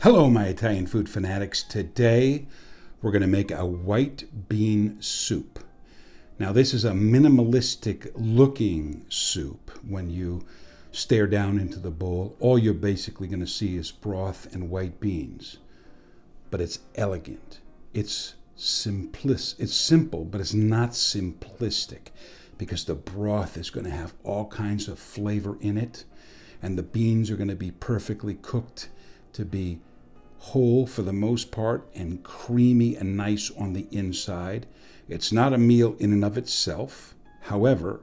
Hello, my Italian food fanatics. Today, we're going to make a white bean soup. Now, this is a minimalistic looking soup. When you stare down into the bowl, all you're basically going to see is broth and white beans. But it's elegant. It's simple, but it's not simplistic because the broth is going to have all kinds of flavor in it, and the beans are going to be perfectly cooked to be whole for the most part and creamy and nice on the inside. It's not a meal in and of itself. However,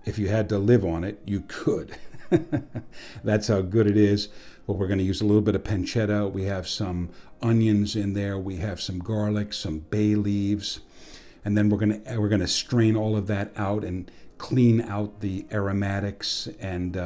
if you had to live on it, you could. That's how good it is. But we're going to use a little bit of pancetta. We have some onions in there. We have some garlic, some bay leaves. And then we're going to strain all of that out and clean out the aromatics and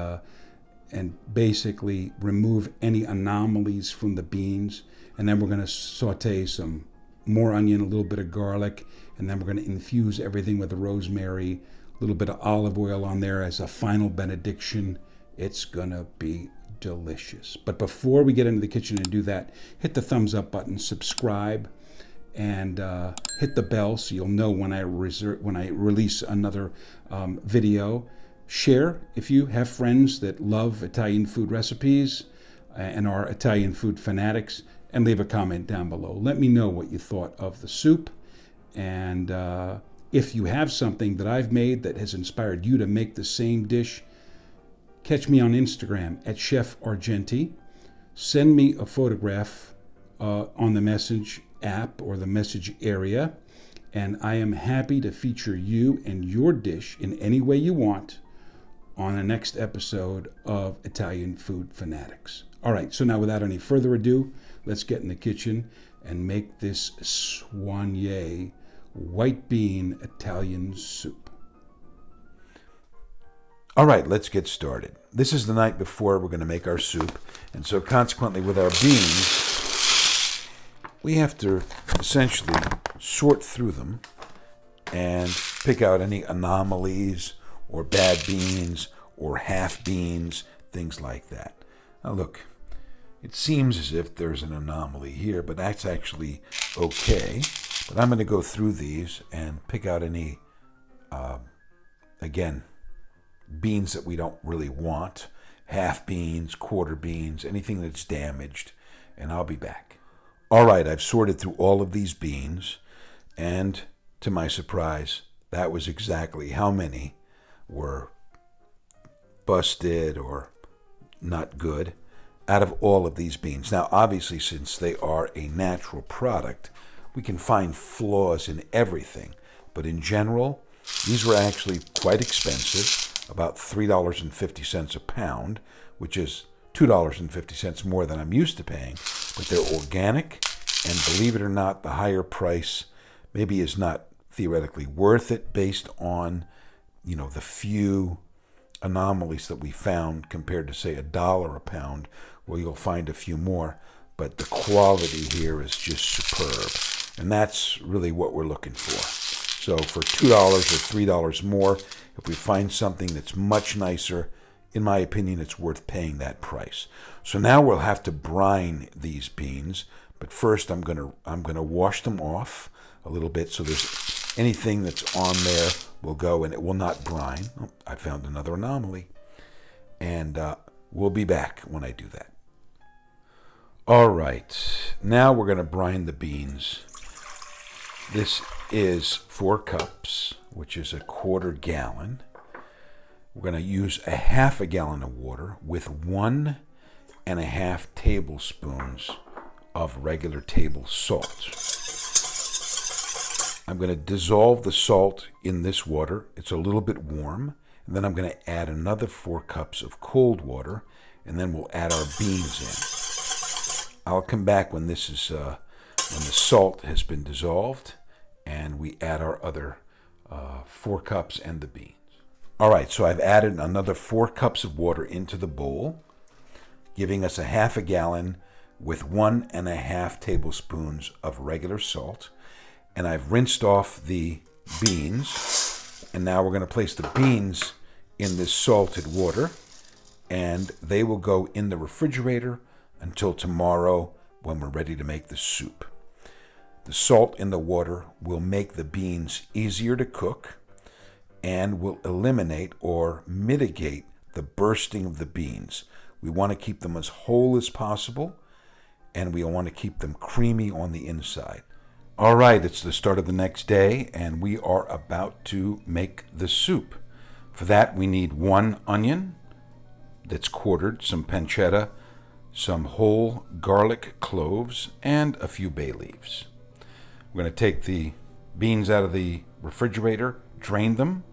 basically remove any anomalies from the beans. And then we're going to saute some more onion, a little bit of garlic, and then we're going to infuse everything with the rosemary, a little bit of olive oil on there as a final benediction. It's going to be delicious. But before we get into the kitchen and do that, hit the thumbs up button, subscribe, and hit the bell so you'll know when I release another video. Share if you have friends that love Italian food recipes and are Italian food fanatics, and leave a comment down below. Let me know what you thought of the soup, and if you have something that I've made that has inspired you to make the same dish, catch me on Instagram at Chef Argenti. Send me a photograph on the message app or the message area, and I am happy to feature you and your dish in any way you want on the next episode of Italian Food Fanatics. All right, so now without any further ado, let's get in the kitchen and make this soigné white bean Italian soup. All right, let's get started. This is the night before we're going to make our soup, and so consequently with our beans, we have to essentially sort through them and pick out any anomalies or bad beans or half beans, things like that. Now look, it seems as if there's an anomaly here, but that's actually okay. But I'm going to go through these and pick out any, again, beans that we don't really want, half beans, quarter beans, anything that's damaged, and I'll be back. All right, I've sorted through all of these beans, and to my surprise, that was exactly how many were busted or not good out of all of these beans. Now, obviously, since they are a natural product, we can find flaws in everything. But in general, these were actually quite expensive, about $3.50 a pound, which is $2.50 more than I'm used to paying. But they're organic, and believe it or not, the higher price maybe is not theoretically worth it based on the few anomalies that we found compared to, say, $1 a pound, where you'll find a few more. But the quality here is just superb. And that's really what we're looking for. So for $2 or $3 more, if we find something that's much nicer, in my opinion, it's worth paying that price. So now we'll have to brine these beans. But first, I'm gonna wash them off a little bit so there's anything that's on there will go and it will not brine. Oh, I found another anomaly. And we'll be back when I do that. All right, now we're going to brine the beans. This is 4 cups, which is a quarter gallon. We're going to use a half a gallon of water with 1.5 tablespoons of regular table salt. I'm going to dissolve the salt in this water. It's a little bit warm. And then I'm going to add another 4 cups of cold water, and then we'll add our beans in. I'll come back when this is when the salt has been dissolved, and we add our other 4 cups and the beans. All right, so I've added another 4 cups of water into the bowl, giving us a half a gallon with 1.5 tablespoons of regular salt. And I've rinsed off the beans, and now we're going to place the beans in this salted water, and they will go in the refrigerator until tomorrow when we're ready to make the soup. The salt in the water will make the beans easier to cook and will eliminate or mitigate the bursting of the beans. We want to keep them as whole as possible, and we want to keep them creamy on the inside. All right, it's the start of the next day, and we are about to make the soup. For that, we need 1 onion that's quartered, some pancetta, some whole garlic cloves, and a few bay leaves. We're going to take the beans out of the refrigerator, drain them,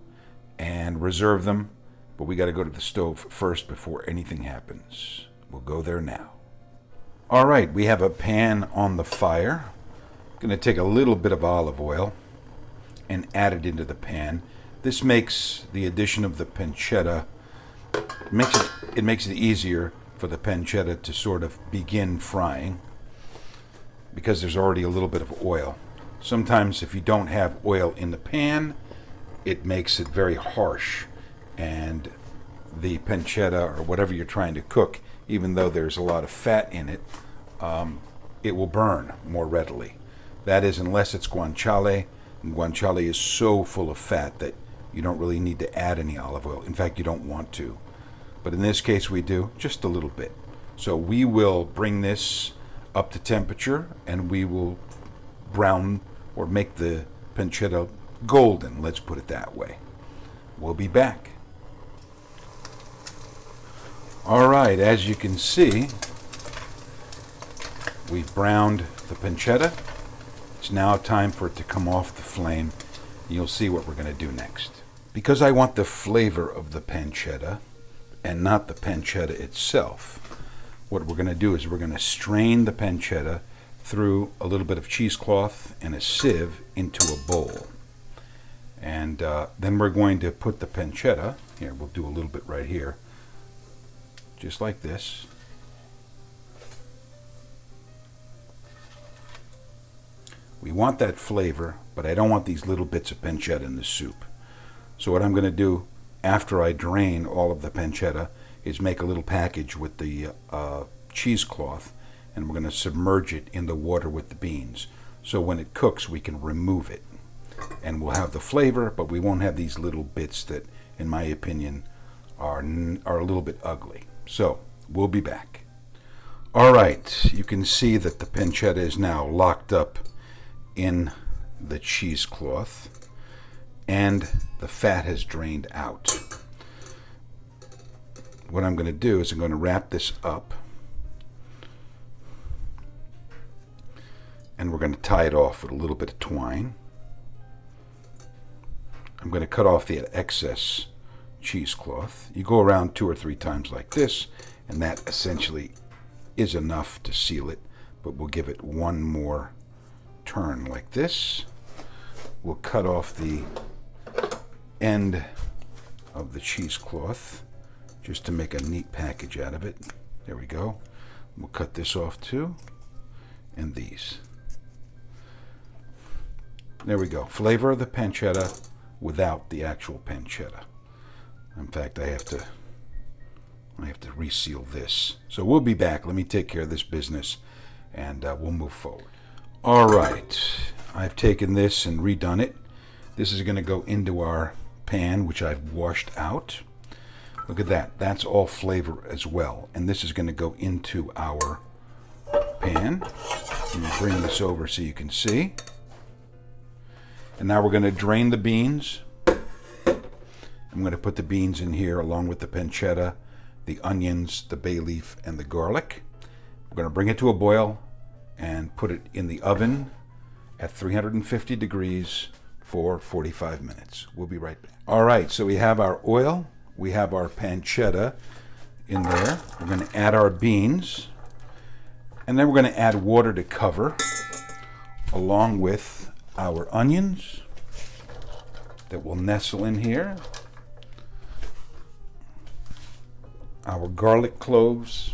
and reserve them, but we got to go to the stove first before anything happens. We'll go there now. All right, we have a pan on the fire. I'm going to take a little bit of olive oil and add it into the pan. This makes the addition of the pancetta, it makes it easier for the pancetta to sort of begin frying because there's already a little bit of oil. Sometimes if you don't have oil in the pan, it makes it very harsh, and the pancetta or whatever you're trying to cook, even though there's a lot of fat in it, it will burn more readily. That is, unless it's guanciale, and guanciale is so full of fat that you don't really need to add any olive oil. In fact, you don't want to. But in this case, we do, just a little bit. So we will bring this up to temperature, and we will brown or make the pancetta golden, let's put it that way. We'll be back. All right, as you can see, we've browned the pancetta. It's now time for it to come off the flame. You'll see what we're going to do next. Because I want the flavor of the pancetta and not the pancetta itself, what we're going to do is we're going to strain the pancetta through a little bit of cheesecloth and a sieve into a bowl. And then we're going to put the pancetta, here, we'll do a little bit right here, just like this. We want that flavor, but I don't want these little bits of pancetta in the soup. So what I'm going to do after I drain all of the pancetta is make a little package with the cheesecloth, and we're going to submerge it in the water with the beans. So when it cooks, we can remove it. And we'll have the flavor, but we won't have these little bits that, in my opinion, are a little bit ugly. So we'll be back. All right, you can see that the pancetta is now locked up in the cheesecloth, and the fat has drained out. What I'm going to do is I'm going to wrap this up, and we're going to tie it off with a little bit of twine. I'm going to cut off the excess cheesecloth. You go around 2 or 3 times like this, and that essentially is enough to seal it, but we'll give it one more turn like this. We'll cut off the end of the cheesecloth just to make a neat package out of it. There we go. We'll cut this off too, and these. There we go. Flavor of the pancetta without the actual pancetta. In fact, I have to reseal this. So we'll be back. Let me take care of this business, and we'll move forward. All right, I've taken this and redone it. This is going to go into our pan, which I've washed out. Look at that. That's all flavor as well. And this is going to go into our pan. Let me bring this over so you can see. And now we're going to drain the beans. I'm going to put the beans in here along with the pancetta, the onions, the bay leaf, and the garlic. We're going to bring it to a boil and put it in the oven at 350 degrees for 45 minutes. We'll be right back. All right, so we have our oil, we have our pancetta in there. We're going to add our beans, and then we're going to add water to cover, along with our onions that will nestle in here, our garlic cloves,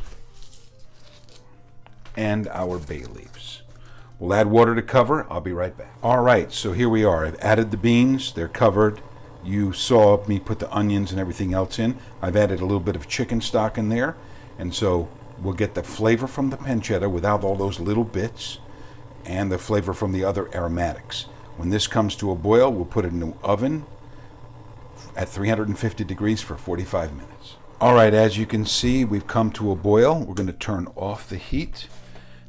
and our bay leaves. We'll add water to cover. I'll be right back. All right, so here we are. I've added the beans. They're covered. You saw me put the onions and everything else in. I've added a little bit of chicken stock in there. And so We'll get the flavor from the pancetta without all those little bits, and the flavor from the other aromatics. When this comes to a boil, we'll put it in the oven at 350 degrees for 45 minutes. All right, as you can see, we've come to a boil. We're going to turn off the heat.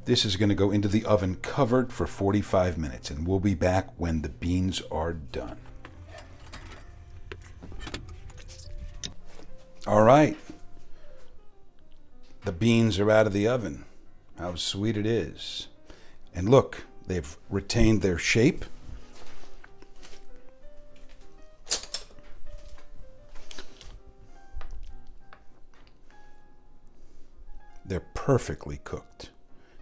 This is going to go into the oven covered for 45 minutes, and we'll be back when the beans are done. All right. The beans are out of the oven. How sweet it is. And look, they've retained their shape. They're perfectly cooked.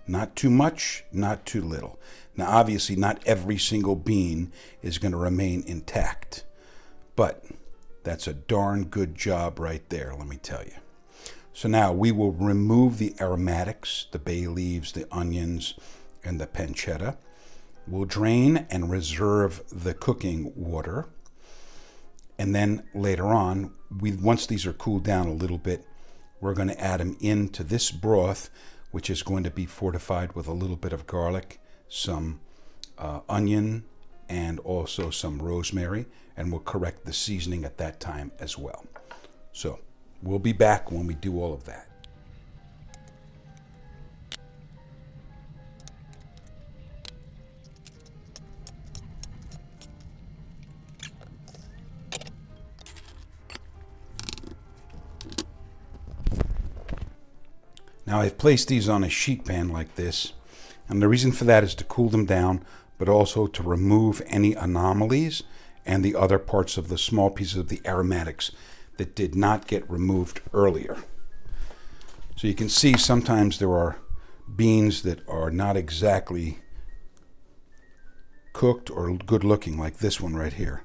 Not too much, not too little. Now, obviously, not every single bean is going to remain intact, but that's a darn good job right there, let me tell you. So now we will remove the aromatics, the bay leaves, the onions, and the pancetta. We'll drain and reserve the cooking water. And then later on, once these are cooled down a little bit, we're going to add them into this broth, which is going to be fortified with a little bit of garlic, some onion, and also some rosemary, and we'll correct the seasoning at that time as well. So we'll be back when we do all of that. Now I've placed these on a sheet pan like this, and the reason for that is to cool them down, but also to remove any anomalies and the other parts of the small pieces of the aromatics that did not get removed earlier. So you can see sometimes there are beans that are not exactly cooked or good looking, like this one right here.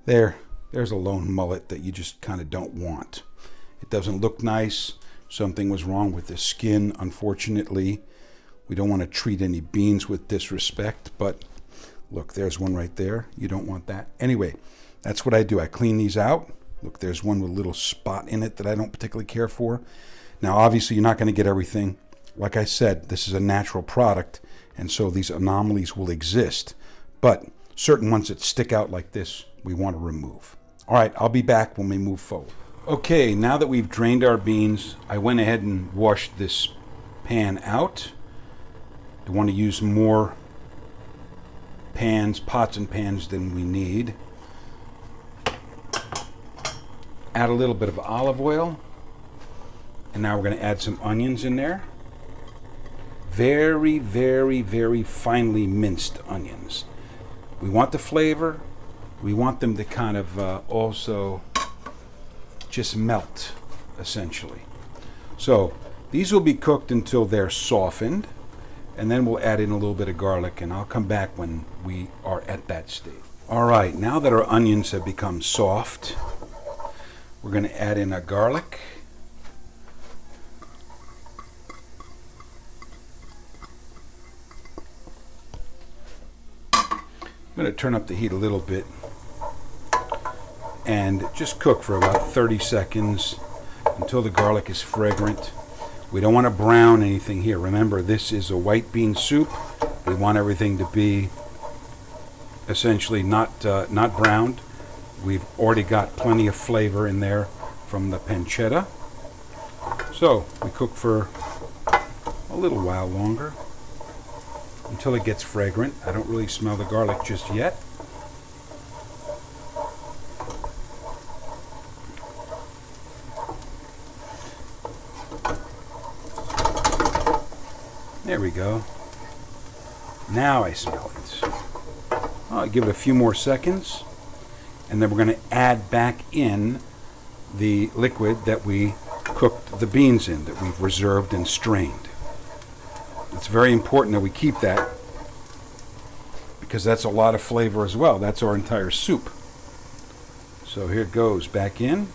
There's a lone mullet that you just kind of don't want. It doesn't look nice. Something was wrong with the skin, unfortunately. We don't want to treat any beans with disrespect, but look, there's one right there. You don't want that. Anyway, that's what I do. I clean these out. Look, there's one with a little spot in it that I don't particularly care for. Now, obviously, you're not going to get everything. Like I said, this is a natural product, and so these anomalies will exist. But certain ones that stick out like this, we want to remove. All right, I'll be back when we move forward. Okay, now that we've drained our beans, I went ahead and washed this pan out. I want to use more pots and pans than we need. Add a little bit of olive oil. And now we're going to add some onions in there. Very, very, very finely minced onions. We want the flavor. We want them to kind of also just melt, essentially. So these will be cooked until they're softened, and then we'll add in a little bit of garlic, and I'll come back when we are at that stage. All right, now that our onions have become soft, we're going to add in our garlic. I'm going to turn up the heat a little bit and just cook for about 30 seconds until the garlic is fragrant. We don't want to brown anything here. Remember, this is a white bean soup. We want everything to be essentially not browned. We've already got plenty of flavor in there from the pancetta. So we cook for a little while longer until it gets fragrant. I don't really smell the garlic just yet. There we go. Now I smell it. I'll give it a few more seconds, and then we're going to add back in the liquid that we cooked the beans in, that we've reserved and strained. It's very important that we keep that, because that's a lot of flavor as well. That's our entire soup. So here it goes back in.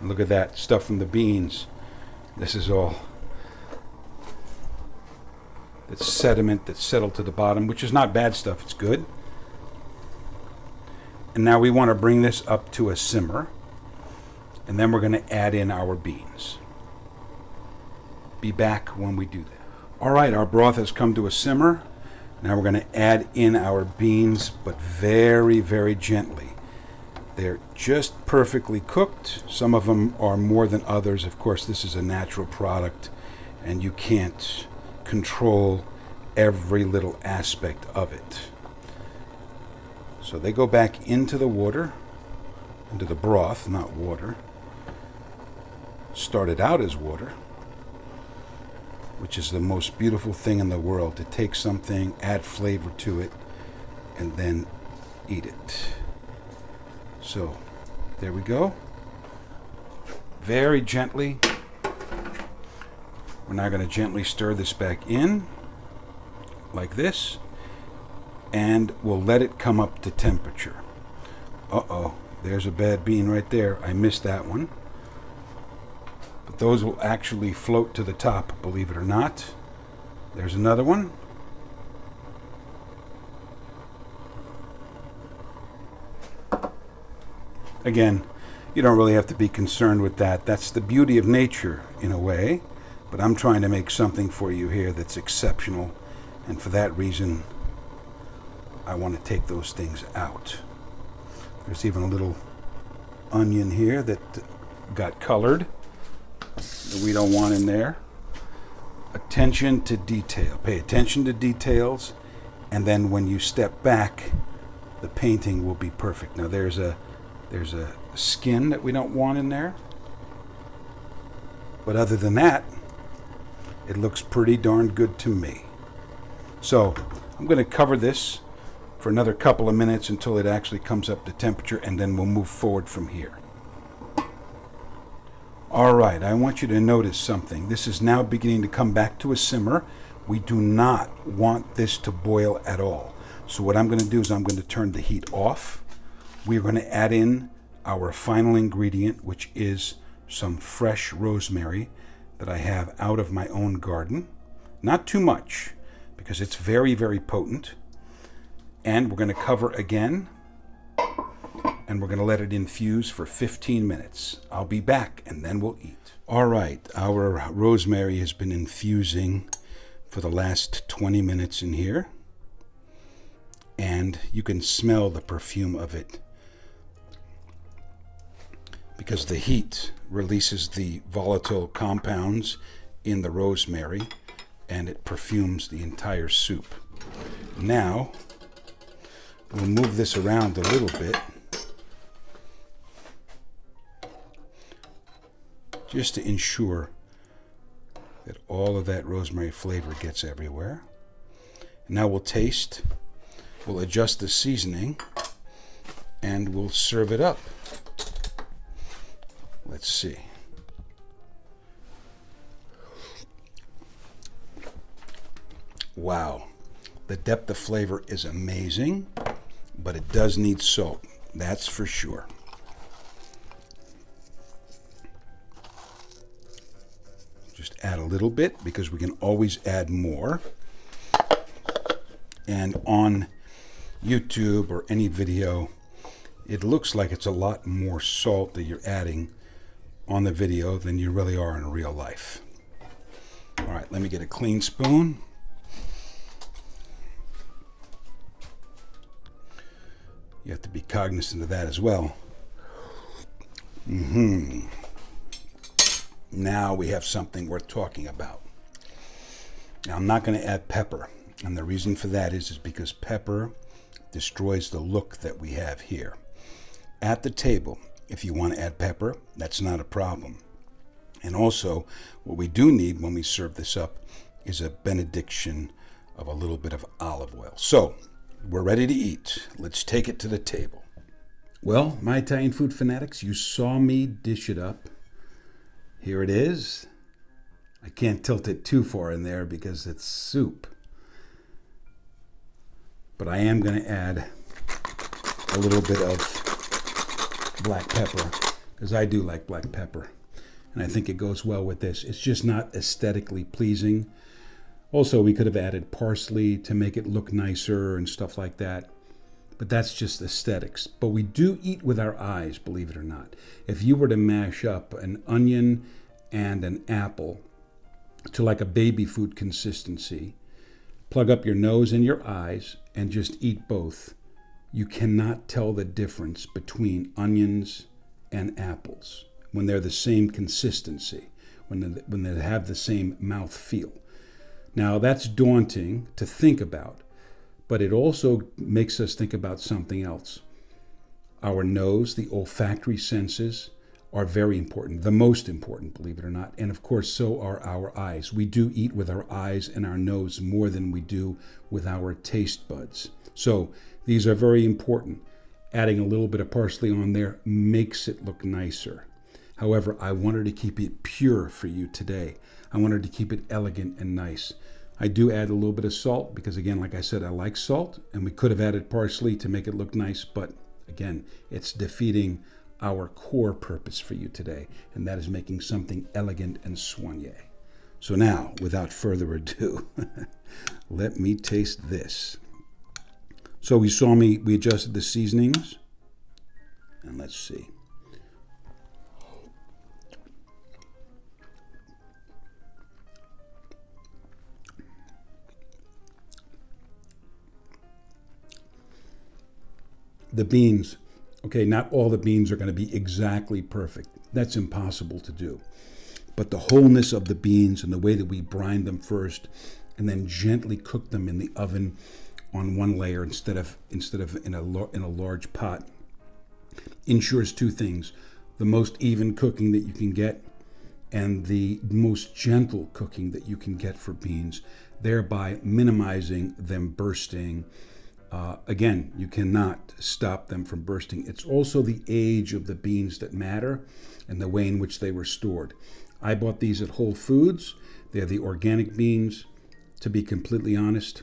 And look at that stuff from the beans. This is all that sediment that's settled to the bottom, which is not bad stuff. It's good. And now we want to bring this up to a simmer. And then we're going to add in our beans. Be back when we do that. All right, our broth has come to a simmer. Now we're going to add in our beans, but very, very gently. They're just perfectly cooked. Some of them are more than others. Of course, this is a natural product, and you can't control every little aspect of it. So they go back into the water, into the broth, not water. Started out as water, which is the most beautiful thing in the world, to take something, add flavor to it, and then eat it. So, there we go. Very gently. We're now going to gently stir this back in, like this, and we'll let it come up to temperature. Uh-oh, there's a bad bean right there. I missed that one. But those will actually float to the top, believe it or not. There's another one. Again, you don't really have to be concerned with that. That's the beauty of nature, in a way. But I'm trying to make something for you here that's exceptional. And for that reason, I want to take those things out. There's even a little onion here that got colored that we don't want in there. Attention to detail. Pay attention to details, and then when you step back, the painting will be perfect. Now there's a skin that we don't want in there, but other than that, it looks pretty darn good to me. So I'm going to cover this for another couple of minutes until it actually comes up to temperature, and then we'll move forward from here. All right, I want you to notice something. This is now beginning to come back to a simmer. We do not want this to boil at all. So what I'm going to do is I'm going to turn the heat off. We're going to add in our final ingredient, which is some fresh rosemary that I have out of my own garden. Not too much, because it's very, very potent. And we're going to cover again, and we're going to let it infuse for 15 minutes. I'll be back, and then we'll eat. All right, our rosemary has been infusing for the last 20 minutes in here, and you can smell the perfume of it because the heat releases the volatile compounds in the rosemary, and it perfumes the entire soup. Now, we'll move this around a little bit, just to ensure that all of that rosemary flavor gets everywhere. Now we'll taste, we'll adjust the seasoning, and we'll serve it up. Let's see. Wow, the depth of flavor is amazing, but it does need salt, that's for sure. Just add a little bit, because we can always add more. And on YouTube or any video, it looks like it's a lot more salt that you're adding on the video than you really are in real life. All right, let me get a clean spoon. You have to be cognizant of that as well. Now we have something worth talking about. Now I'm not going to add pepper, and the reason for that is because pepper destroys the look that we have here. At the table, if you want to add pepper, that's not a problem. And also, what we do need when we serve this up is a benediction of a little bit of olive oil. So, we're ready to eat. Let's take it to the table. Well, my Italian food fanatics, you saw me dish it up. Here it is. I can't tilt it too far in there because it's soup. But I am going to add a little bit of black pepper, because I do like black pepper. And I think it goes well with this. It's just not aesthetically pleasing. Also, we could have added parsley to make it look nicer and stuff like that. but that's just aesthetics. But we do eat with our eyes, believe it or not. If you were to mash up an onion and an apple to like a baby food consistency, plug up your nose and your eyes, and just eat both, you cannot tell the difference between onions and apples when they're the same consistency, when they have the same mouth feel. Now, that's daunting to think about, but it also makes us think about something else. Our nose, the olfactory senses, are very important, the most important, believe it or not. And of course, so are our eyes. We do eat with our eyes and our nose more than we do with our taste buds. So these are very important. Adding a little bit of parsley on there makes it look nicer. However, I wanted to keep it pure for you today. I wanted to keep it elegant and nice. I do add a little bit of salt because, again, like I said, I like salt, and we could have added parsley to make it look nice, but again, it's defeating our core purpose for you today, and that is making something elegant and soigné. So now, without further ado, let me taste this. So we adjusted the seasonings, and let's see. The beans. Okay, not all the beans are going to be exactly perfect. That's impossible to do. But the wholeness of the beans and the way that we brine them first and then gently cook them in the oven on one layer instead of in a large pot ensures two things: the most even cooking that you can get and the most gentle cooking that you can get for beans, thereby minimizing them bursting. Again, you cannot stop them from bursting. It's also the age of the beans that matter and the way in which they were stored. I bought these at Whole Foods. They're the organic beans. To be completely honest,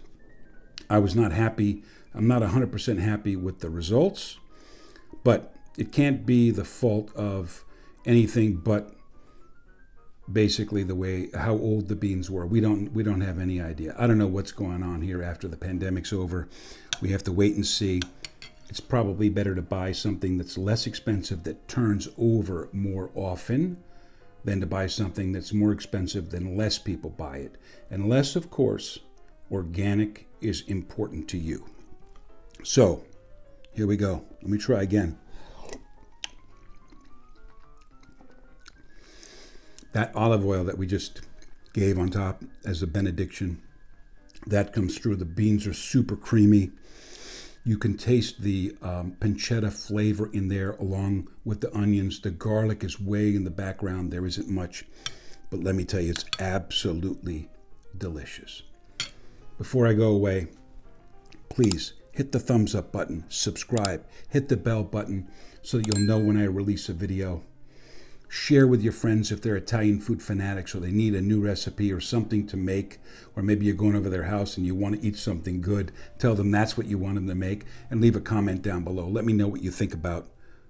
I was not happy. I'm not 100% happy with the results, but it can't be the fault of anything but basically the way how old the beans were. We don't have any idea. I don't know what's going on here after the pandemic's over. We have to wait and see. It's probably better to buy something that's less expensive that turns over more often than to buy something that's more expensive than less people buy it. Unless, of course, organic is important to you. So, here we go. Let me try again. That olive oil that we just gave on top as a benediction, that comes through. The beans are super creamy. You can taste the pancetta flavor in there along with the onions. The garlic is way in the background. There isn't much. But let me tell you, it's absolutely delicious. Before I go away, please hit the thumbs up button, subscribe, hit the bell button so that you'll know when I release a video. Share with your friends if they're Italian food fanatics or they need a new recipe or something to make, or maybe you're going over their house and you want to eat something good. Tell them that's what you want them to make, and leave a comment down below. Let me know what you think about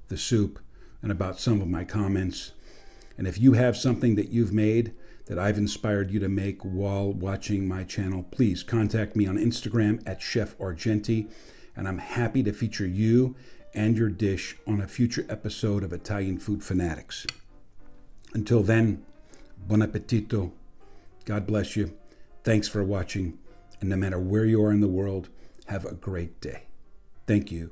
the soup and about some of my comments. And if you have something that you've made that I've inspired you to make while watching my channel, please contact me on Instagram at Chef Argenti, and I'm happy to feature you and your dish on a future episode of Italian Food Fanatics. Until then, buon appetito. God bless you. Thanks for watching. And no matter where you are in the world, have a great day. Thank you.